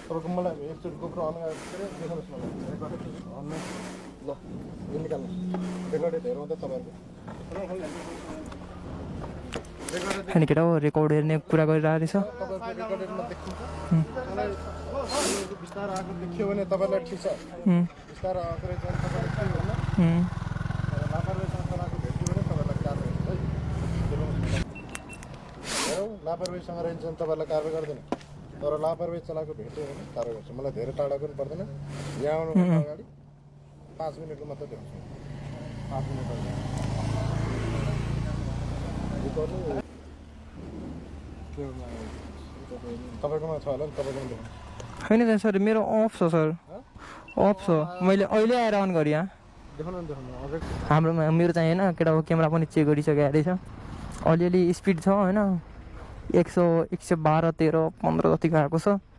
तपाईँको मलाई एकचोटि गोप्रो अन देखाउनुहोस् न रेकर्डेड अन ल यो निकाल्नुहोस् रेकर्डेड हेरौँ त तपाईँहरूको अनि केटा हो रेकर्ड हेर्ने कुरा गरिरहेको रहेछ तपाईँको रेकर्डेडमा देखिन्छ मलाई बिस्तारो आएको देखियो भने तपाईँलाई ठिक छ बिस्तारो आएको रहेछ भने तपाईँलाई के भन्नु लापरवाहीसँग चलाएको भेट्यो भने तपाईँलाई कारवाही हुन्छ है हेरौँ लापरवाहीसँग रहन्छ भने तपाईँलाई कारवाही गर्दैन तर लापरवाही चलाएको भेट्यो भने कारवाही गर्छ मलाई धेरै टाढा पनि पर्दैन यहाँ आउनुभन्दा अगाडि 5 मिनटको मात्रै देखाउँछु 5 मिनट तपाईँकोमा छ होला नि तपाईँकोमा देखाउँछु होइन त सर मेरो अफ छ सर अफ छ मैले अहिले आएर अन गरेँ यहाँ देखाउनु नि देखाउनु अझै हाम्रोमा मेरो चाहिँ होइन केटाको क्यामेरा पनि चेक गरिसकेको रहेछ अलिअलि स्पिड छ होइन 100 112 13 15 जतिको आएको छ